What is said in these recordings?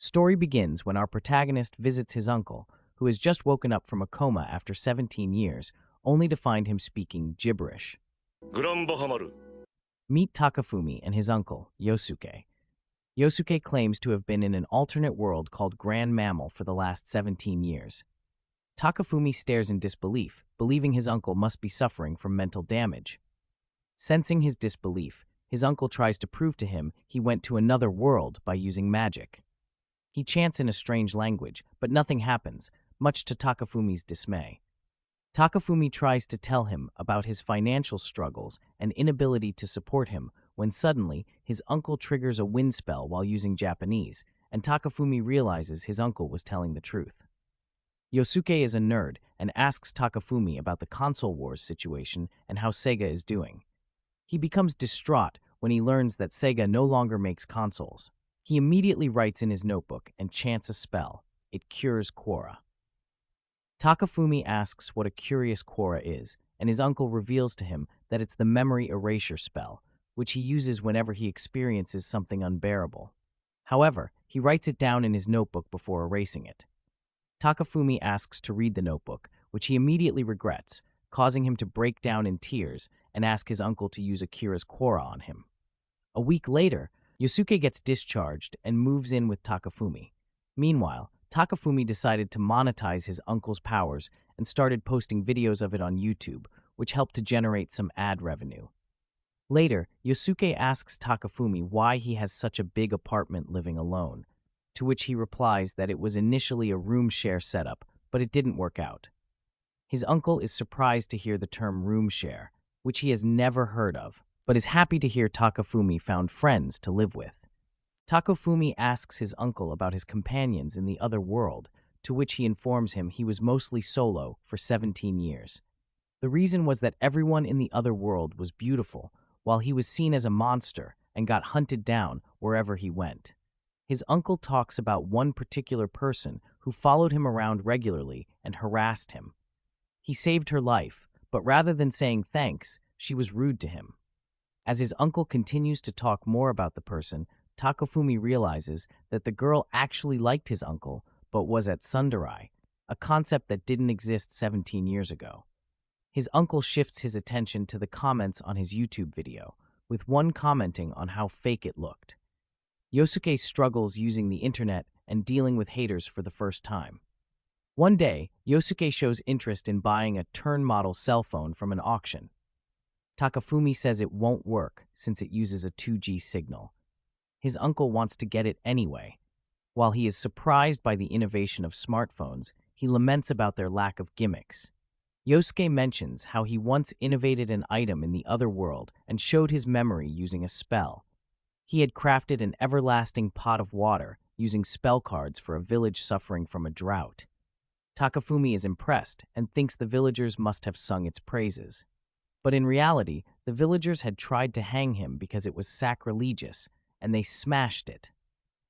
Story begins when our protagonist visits his uncle, who has just woken up from a coma after 17 years, only to find him speaking gibberish. グランバハマル Meet Takafumi and his uncle, Yosuke. Yosuke claims to have been in an alternate world called Grand Mammal for the last 17 years. Takafumi stares in disbelief, believing his uncle must be suffering from mental damage. Sensing his disbelief, his uncle tries to prove to him he went to another world by using magic. He chants in a strange language, but nothing happens, much to Takafumi's dismay. Takafumi tries to tell him about his financial struggles and inability to support him when suddenly his uncle triggers a wind spell while using Japanese, and Takafumi realizes his uncle was telling the truth. Yosuke is a nerd and asks Takafumi about the console wars situation and how Sega is doing. He becomes distraught when he learns that Sega no longer makes consoles. He immediately writes in his notebook and chants a spell. It cures Quora. Takafumi asks what a curious Quora is, and his uncle reveals to him that it's the memory erasure spell, which he uses whenever he experiences something unbearable. However, he writes it down in his notebook before erasing it. Takafumi asks to read the notebook, which he immediately regrets, causing him to break down in tears and ask his uncle to use Akira's Quora on him. A week later, Yosuke gets discharged and moves in with Takafumi. Meanwhile, Takafumi decided to monetize his uncle's powers and started posting videos of it on YouTube, which helped to generate some ad revenue. Later, Yosuke asks Takafumi why he has such a big apartment living alone, to which he replies that it was initially a room share setup, but it didn't work out. His uncle is surprised to hear the term room share, which he has never heard of, but is happy to hear Takafumi found friends to live with. Takafumi asks his uncle about his companions in the other world, to which he informs him he was mostly solo for 17 years. The reason was that everyone in the other world was beautiful, while he was seen as a monster and got hunted down wherever he went. His uncle talks about one particular person who followed him around regularly and harassed him. He saved her life, but rather than saying thanks, she was rude to him. As his uncle continues to talk more about the person, Takafumi realizes that the girl actually liked his uncle, but was at tsundere, a concept that didn't exist 17 years ago. His uncle shifts his attention to the comments on his YouTube video, with one commenting on how fake it looked. Yosuke struggles using the internet and dealing with haters for the first time. One day, Yosuke shows interest in buying a turn-model cell phone from an auction. Takafumi says it won't work since it uses a 2G signal. His uncle wants to get it anyway. While he is surprised by the innovation of smartphones, he laments about their lack of gimmicks. Yosuke mentions how he once innovated an item in the other world and showed his memory using a spell. He had crafted an everlasting pot of water using spell cards for a village suffering from a drought. Takafumi is impressed and thinks the villagers must have sung its praises. But in reality, the villagers had tried to hang him because it was sacrilegious, and they smashed it.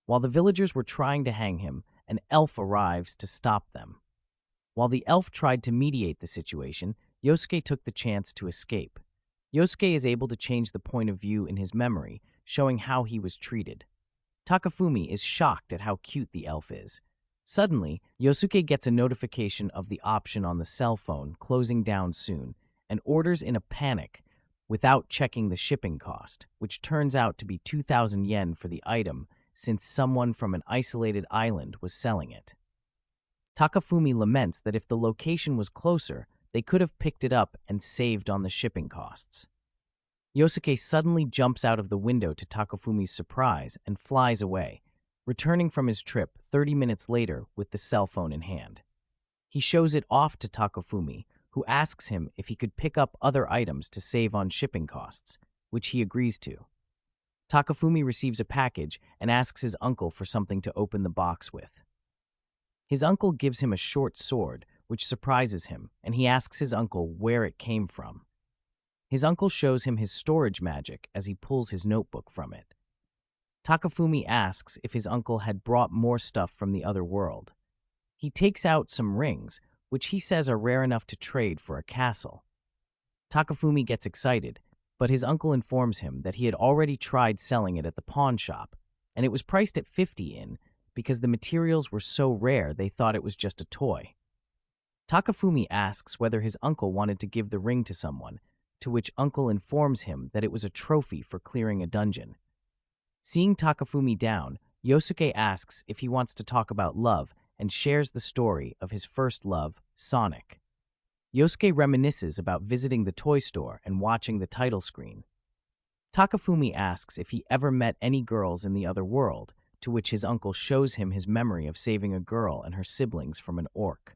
While the villagers were trying to hang him, an elf arrives to stop them. While the elf tried to mediate the situation, Yosuke took the chance to escape. Yosuke is able to change the point of view in his memory, showing how he was treated. Takafumi is shocked at how cute the elf is. Suddenly, Yosuke gets a notification of the option on the cell phone closing down soon, and orders in a panic without checking the shipping cost, which turns out to be 2,000 yen for the item since someone from an isolated island was selling it. Takafumi laments that if the location was closer, they could have picked it up and saved on the shipping costs. Yosuke suddenly jumps out of the window to Takafumi's surprise and flies away, returning from his trip 30 minutes later with the cell phone in hand. He shows it off to Takafumi, who asks him if he could pick up other items to save on shipping costs, which he agrees to. Takafumi receives a package and asks his uncle for something to open the box with. His uncle gives him a short sword, which surprises him, and he asks his uncle where it came from. His uncle shows him his storage magic as he pulls his notebook from it. Takafumi asks if his uncle had brought more stuff from the other world. He takes out some rings, which he says are rare enough to trade for a castle. Takafumi gets excited, but his uncle informs him that he had already tried selling it at the pawn shop, and it was priced at 50 yen, because the materials were so rare they thought it was just a toy. Takafumi asks whether his uncle wanted to give the ring to someone, to which uncle informs him that it was a trophy for clearing a dungeon. Seeing Takafumi down, Yosuke asks if he wants to talk about love and shares the story of his first love, Sonic. Yosuke reminisces about visiting the toy store and watching the title screen. Takafumi asks if he ever met any girls in the other world, to which his uncle shows him his memory of saving a girl and her siblings from an orc.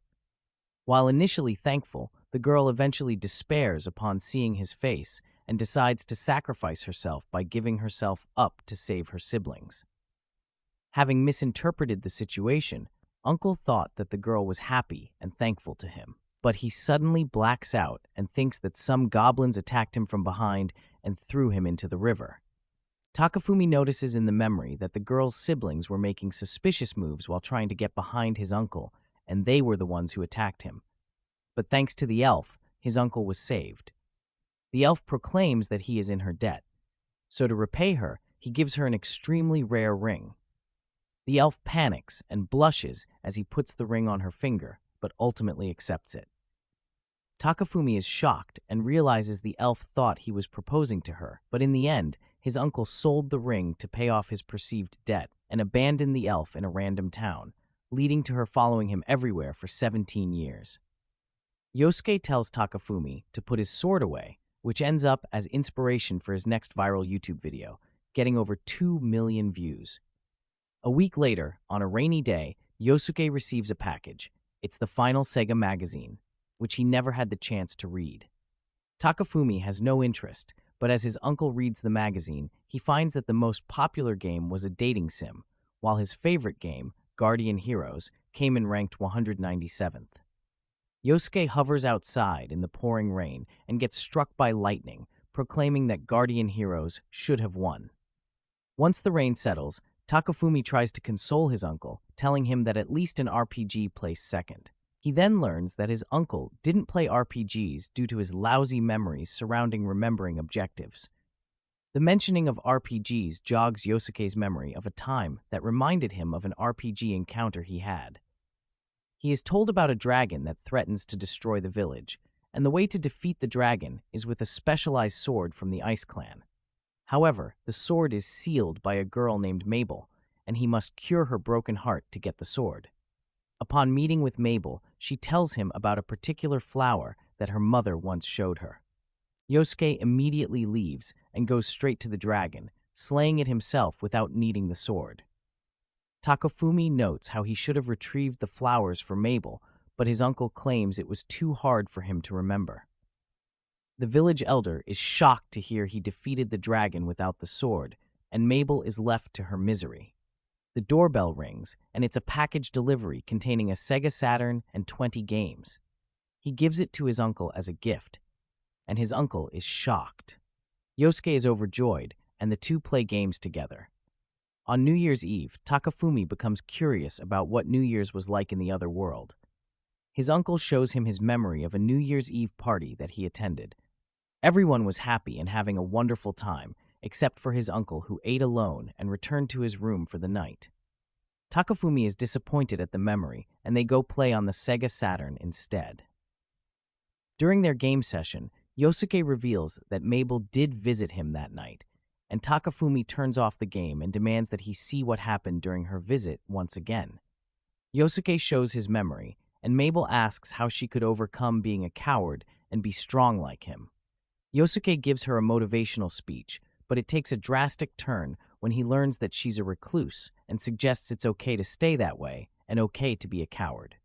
While initially thankful, the girl eventually despairs upon seeing his face and decides to sacrifice herself by giving herself up to save her siblings. Having misinterpreted the situation, Uncle thought that the girl was happy and thankful to him, but he suddenly blacks out and thinks that some goblins attacked him from behind and threw him into the river. Takafumi notices in the memory that the girl's siblings were making suspicious moves while trying to get behind his uncle, and they were the ones who attacked him. But thanks to the elf, his uncle was saved. The elf proclaims that he is in her debt, so to repay her, he gives her an extremely rare ring. The elf panics and blushes as he puts the ring on her finger, but ultimately accepts it. Takafumi is shocked and realizes the elf thought he was proposing to her, but in the end, his uncle sold the ring to pay off his perceived debt and abandoned the elf in a random town, leading to her following him everywhere for 17 years. Yosuke tells Takafumi to put his sword away, which ends up as inspiration for his next viral YouTube video, getting over 2 million views. A week later, on a rainy day, Yosuke receives a package. It's the final Sega magazine, which he never had the chance to read. Takafumi has no interest, but as his uncle reads the magazine, he finds that the most popular game was a dating sim, while his favorite game, Guardian Heroes, came in ranked 197th. Yosuke hovers outside in the pouring rain and gets struck by lightning, proclaiming that Guardian Heroes should have won. Once the rain settles, Takafumi tries to console his uncle, telling him that at least an RPG placed second. He then learns that his uncle didn't play RPGs due to his lousy memories surrounding remembering objectives. The mentioning of RPGs jogs Yosuke's memory of a time that reminded him of an RPG encounter he had. He is told about a dragon that threatens to destroy the village, and the way to defeat the dragon is with a specialized sword from the Ice Clan. However, the sword is sealed by a girl named Mabel, and he must cure her broken heart to get the sword. Upon meeting with Mabel, she tells him about a particular flower that her mother once showed her. Yosuke immediately leaves and goes straight to the dragon, slaying it himself without needing the sword. Takafumi notes how he should have retrieved the flowers for Mabel, but his uncle claims it was too hard for him to remember. The village elder is shocked to hear he defeated the dragon without the sword, and Mabel is left to her misery. The doorbell rings, and it's a package delivery containing a Sega Saturn and 20 games. He gives it to his uncle as a gift, and his uncle is shocked. Yosuke is overjoyed, and the two play games together. On New Year's Eve, Takafumi becomes curious about what New Year's was like in the other world. His uncle shows him his memory of a New Year's Eve party that he attended. Everyone was happy and having a wonderful time, except for his uncle, who ate alone and returned to his room for the night. Takafumi is disappointed at the memory, and they go play on the Sega Saturn instead. During their game session, Yosuke reveals that Mabel did visit him that night, and Takafumi turns off the game and demands that he see what happened during her visit once again. Yosuke shows his memory, and Mabel asks how she could overcome being a coward and be strong like him. Yosuke gives her a motivational speech, but it takes a drastic turn when he learns that she's a recluse and suggests it's okay to stay that way and okay to be a coward.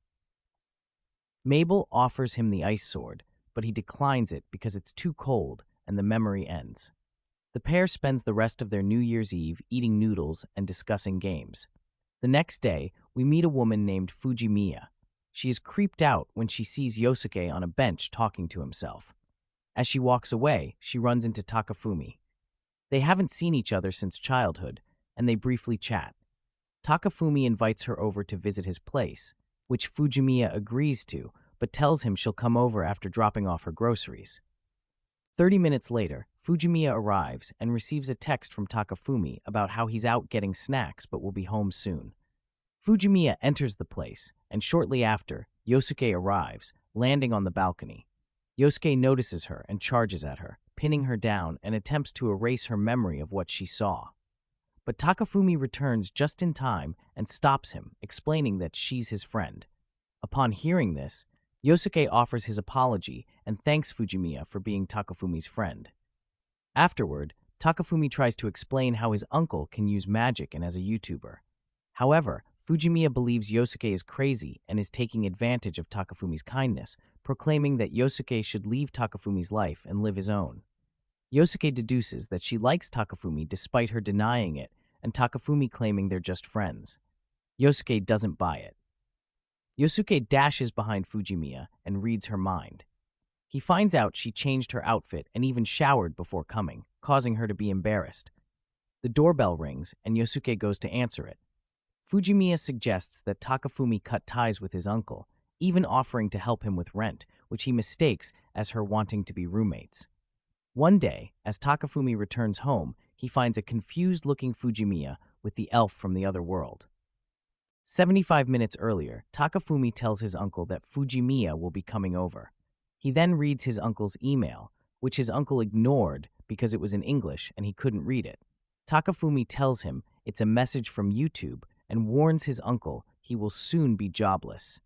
Mabel offers him the ice sword, but he declines it because it's too cold and the memory ends. The pair spends the rest of their New Year's Eve eating noodles and discussing games. The next day, we meet a woman named Fujimiya. She is creeped out when she sees Yosuke on a bench talking to himself. As she walks away, she runs into Takafumi. They haven't seen each other since childhood, and they briefly chat. Takafumi invites her over to visit his place, which Fujimiya agrees to, but tells him she'll come over after dropping off her groceries. 30 minutes later, Fujimiya arrives and receives a text from Takafumi about how he's out getting snacks but will be home soon. Fujimiya enters the place, and shortly after, Yosuke arrives, landing on the balcony. Yosuke notices her and charges at her, pinning her down and attempts to erase her memory of what she saw. But Takafumi returns just in time and stops him, explaining that she's his friend. Upon hearing this, Yosuke offers his apology and thanks Fujimiya for being Takafumi's friend. Afterward, Takafumi tries to explain how his uncle can use magic and as a YouTuber. However, Fujimiya believes Yosuke is crazy and is taking advantage of Takafumi's kindness, proclaiming that Yosuke should leave Takafumi's life and live his own. Yosuke deduces that she likes Takafumi despite her denying it, and Takafumi claiming they're just friends. Yosuke doesn't buy it. Yosuke dashes behind Fujimiya and reads her mind. He finds out she changed her outfit and even showered before coming, causing her to be embarrassed. The doorbell rings and Yosuke goes to answer it. Fujimiya suggests that Takafumi cut ties with his uncle, even offering to help him with rent, which he mistakes as her wanting to be roommates. One day, as Takafumi returns home, he finds a confused-looking Fujimiya with the elf from the other world. 75 minutes earlier, Takafumi tells his uncle that Fujimiya will be coming over. He then reads his uncle's email, which his uncle ignored because it was in English and he couldn't read it. Takafumi tells him it's a message from YouTube and warns his uncle he will soon be jobless.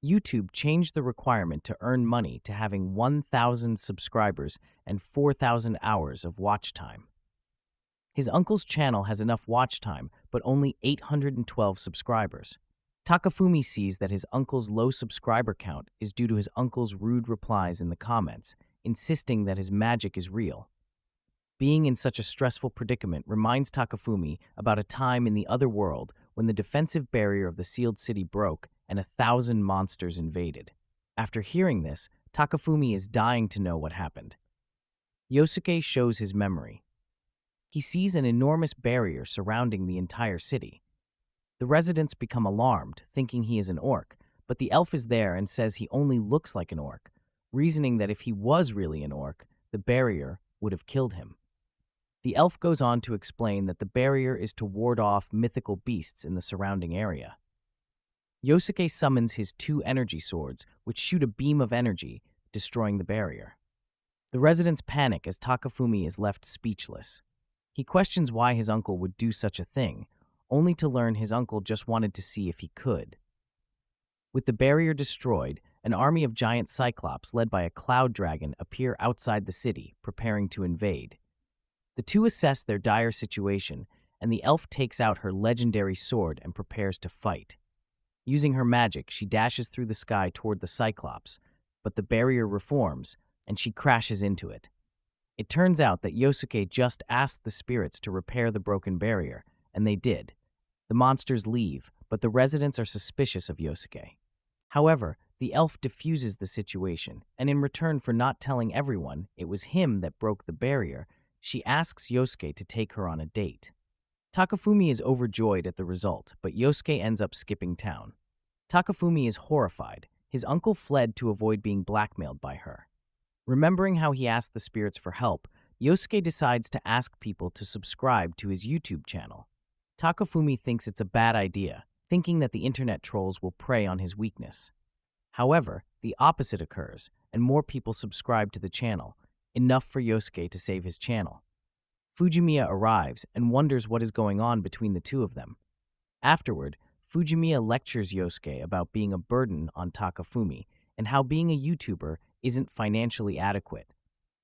YouTube changed the requirement to earn money to having 1,000 subscribers and 4,000 hours of watch time. His uncle's channel has enough watch time, but only 812 subscribers. Takafumi sees that his uncle's low subscriber count is due to his uncle's rude replies in the comments, insisting that his magic is real. Being in such a stressful predicament reminds Takafumi about a time in the other world when the defensive barrier of the sealed city broke and 1,000 monsters invaded. After hearing this, Takafumi is dying to know what happened. Yosuke shows his memory. He sees an enormous barrier surrounding the entire city. The residents become alarmed, thinking he is an orc, but the elf is there and says he only looks like an orc, reasoning that if he was really an orc, the barrier would have killed him. The elf goes on to explain that the barrier is to ward off mythical beasts in the surrounding area. Yosuke summons his 2 energy swords, which shoot a beam of energy, destroying the barrier. The residents panic as Takafumi is left speechless. He questions why his uncle would do such a thing, only to learn his uncle just wanted to see if he could. With the barrier destroyed, an army of giant cyclops led by a cloud dragon appear outside the city, preparing to invade. The two assess their dire situation, and the elf takes out her legendary sword and prepares to fight. Using her magic, she dashes through the sky toward the cyclops, but the barrier reforms, and she crashes into it. It turns out that Yosuke just asked the spirits to repair the broken barrier, and they did. The monsters leave, but the residents are suspicious of Yosuke. However, the elf diffuses the situation, and in return for not telling everyone it was him that broke the barrier, she asks Yosuke to take her on a date. Takafumi is overjoyed at the result, but Yosuke ends up skipping town. Takafumi is horrified. His uncle fled to avoid being blackmailed by her. Remembering how he asked the spirits for help, Yosuke decides to ask people to subscribe to his YouTube channel. Takafumi thinks it's a bad idea, thinking that the internet trolls will prey on his weakness. However, the opposite occurs, and more people subscribe to the channel, enough for Yosuke to save his channel. Fujimiya arrives and wonders what is going on between the two of them. Afterward, Fujimiya lectures Yosuke about being a burden on Takafumi and how being a YouTuber isn't financially adequate.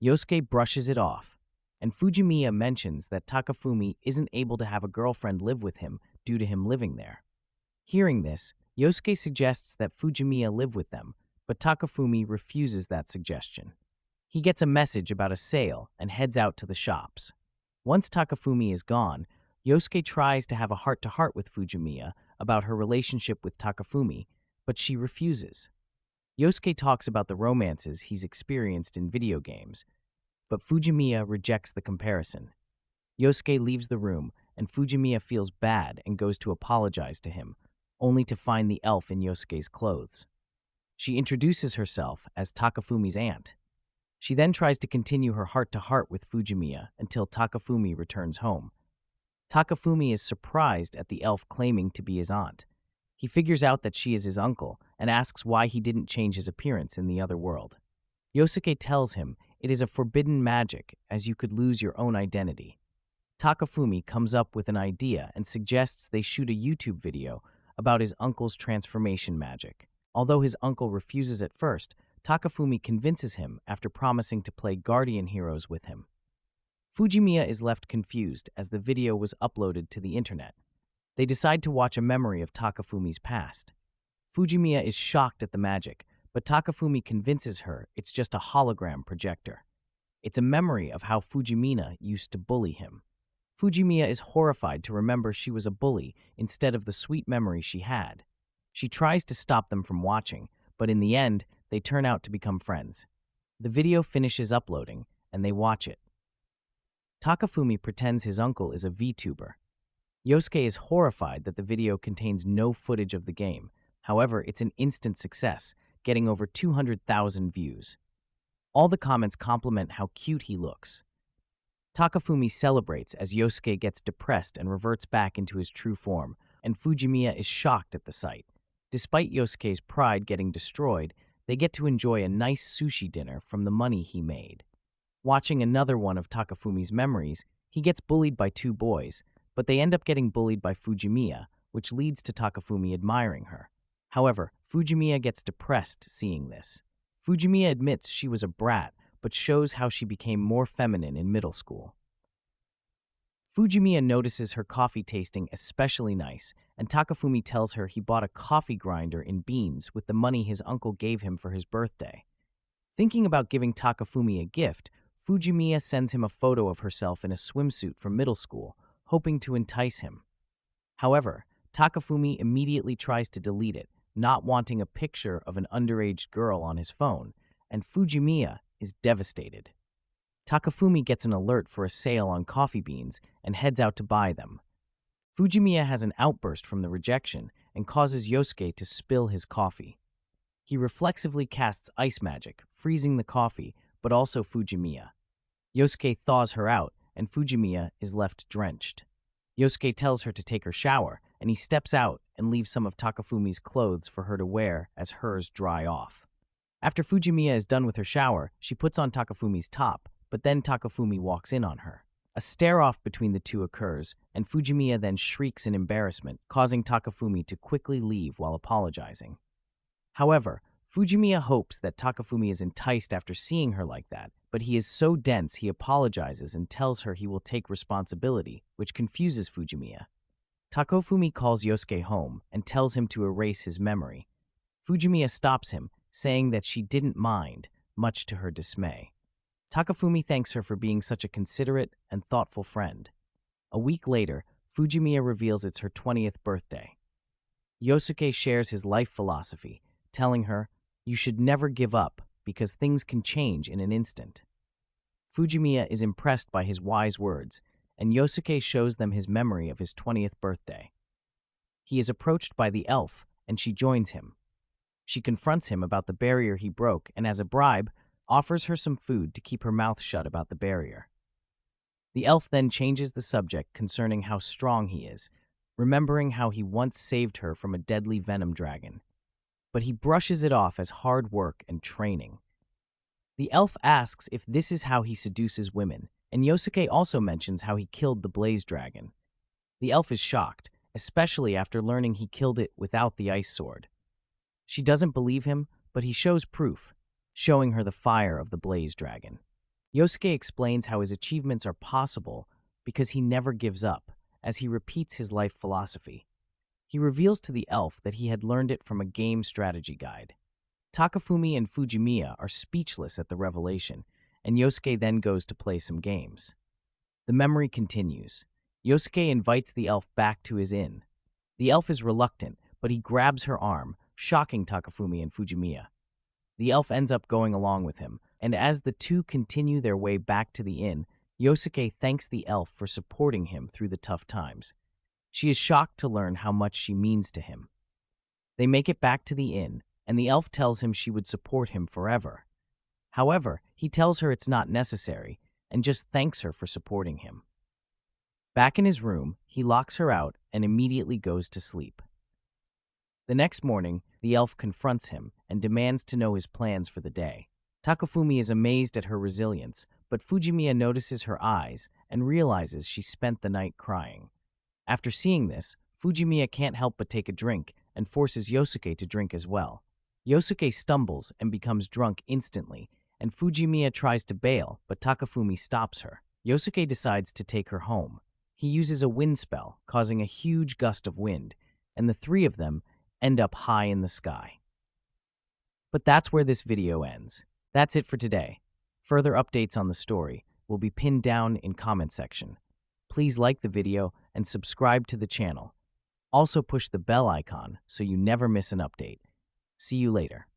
Yosuke brushes it off, and Fujimiya mentions that Takafumi isn't able to have a girlfriend live with him due to him living there. Hearing this, Yosuke suggests that Fujimiya live with them, but Takafumi refuses that suggestion. He gets a message about a sale and heads out to the shops. Once Takafumi is gone, Yosuke tries to have a heart-to-heart with Fujimiya about her relationship with Takafumi, but she refuses. Yosuke talks about the romances he's experienced in video games, but Fujimiya rejects the comparison. Yosuke leaves the room, and Fujimiya feels bad and goes to apologize to him, only to find the elf in Yosuke's clothes. She introduces herself as Takafumi's aunt. She then tries to continue her heart-to-heart with Fujimiya until Takafumi returns home. Takafumi is surprised at the elf claiming to be his aunt. He figures out that she is his uncle and asks why he didn't change his appearance in the other world. Yosuke tells him it is a forbidden magic, as you could lose your own identity. Takafumi comes up with an idea and suggests they shoot a YouTube video about his uncle's transformation magic. Although his uncle refuses at first, Takafumi convinces him after promising to play guardian heroes with him. Fujimiya is left confused as the video was uploaded to the internet. They decide to watch a memory of Takafumi's past. Fujimiya is shocked at the magic, but Takafumi convinces her it's just a hologram projector. It's a memory of how Fujimina used to bully him. Fujimiya is horrified to remember she was a bully instead of the sweet memory she had. She tries to stop them from watching, but in the end, they turn out to become friends. The video finishes uploading, and they watch it. Takafumi pretends his uncle is a VTuber. Yosuke is horrified that the video contains no footage of the game. However, it's an instant success, getting over 200,000 views. All the comments compliment how cute he looks. Takafumi celebrates as Yosuke gets depressed and reverts back into his true form, and Fujimiya is shocked at the sight. Despite Yosuke's pride getting destroyed, they get to enjoy a nice sushi dinner from the money he made. Watching another one of Takafumi's memories, he gets bullied by two boys, but they end up getting bullied by Fujimiya, which leads to Takafumi admiring her. However, Fujimiya gets depressed seeing this. Fujimiya admits she was a brat, but shows how she became more feminine in middle school. Fujimiya notices her coffee tasting especially nice, and Takafumi tells her he bought a coffee grinder in beans with the money his uncle gave him for his birthday. Thinking about giving Takafumi a gift, Fujimiya sends him a photo of herself in a swimsuit from middle school, hoping to entice him. However, Takafumi immediately tries to delete it, not wanting a picture of an underage girl on his phone, and Fujimiya is devastated. Takafumi gets an alert for a sale on coffee beans and heads out to buy them. Fujimiya has an outburst from the rejection and causes Yosuke to spill his coffee. He reflexively casts ice magic, freezing the coffee, but also Fujimiya. Yosuke thaws her out, and Fujimiya is left drenched. Yosuke tells her to take her shower, and he steps out and leaves some of Takafumi's clothes for her to wear as hers dry off. After Fujimiya is done with her shower, she puts on Takafumi's top, but then Takafumi walks in on her. A stare-off between the two occurs, and Fujimiya then shrieks in embarrassment, causing Takafumi to quickly leave while apologizing. However, Fujimiya hopes that Takafumi is enticed after seeing her like that, but he is so dense he apologizes and tells her he will take responsibility, which confuses Fujimiya. Takafumi calls Yosuke home and tells him to erase his memory. Fujimiya stops him, saying that she didn't mind, much to her dismay. Takafumi thanks her for being such a considerate and thoughtful friend. A week later, Fujimiya reveals it's her 20th birthday. Yosuke shares his life philosophy, telling her, "You should never give up because things can change in an instant." Fujimiya is impressed by his wise words, and Yosuke shows them his memory of his 20th birthday. He is approached by the elf, and she joins him. She confronts him about the barrier he broke and, as a bribe, offers her some food to keep her mouth shut about the barrier. The elf then changes the subject concerning how strong he is, remembering how he once saved her from a deadly venom dragon. But he brushes it off as hard work and training. The elf asks if this is how he seduces women, and Yosuke also mentions how he killed the blaze dragon. The elf is shocked, especially after learning he killed it without the ice sword. She doesn't believe him, but he shows proof, showing her the fire of the blaze dragon. Yosuke explains how his achievements are possible because he never gives up, as he repeats his life philosophy. He reveals to the elf that he had learned it from a game strategy guide. Takafumi and Fujimiya are speechless at the revelation, and Yosuke then goes to play some games. The memory continues. Yosuke invites the elf back to his inn. The elf is reluctant, but he grabs her arm, shocking Takafumi and Fujimiya. The elf ends up going along with him, and as the two continue their way back to the inn, Yosuke thanks the elf for supporting him through the tough times. She is shocked to learn how much she means to him. They make it back to the inn, and the elf tells him she would support him forever. However, he tells her it's not necessary, and just thanks her for supporting him. Back in his room, he locks her out and immediately goes to sleep. The next morning, the elf confronts him and demands to know his plans for the day. Takafumi is amazed at her resilience, but Fujimiya notices her eyes and realizes she spent the night crying. After seeing this, Fujimiya can't help but take a drink and forces Yosuke to drink as well. Yosuke stumbles and becomes drunk instantly, and Fujimiya tries to bail, but Takafumi stops her. Yosuke decides to take her home. He uses a wind spell, causing a huge gust of wind, and the three of them end up high in the sky. But that's where this video ends. That's it for today. Further updates on the story will be pinned down in comment section. Please like the video and subscribe to the channel. Also push the bell icon so you never miss an update. See you later.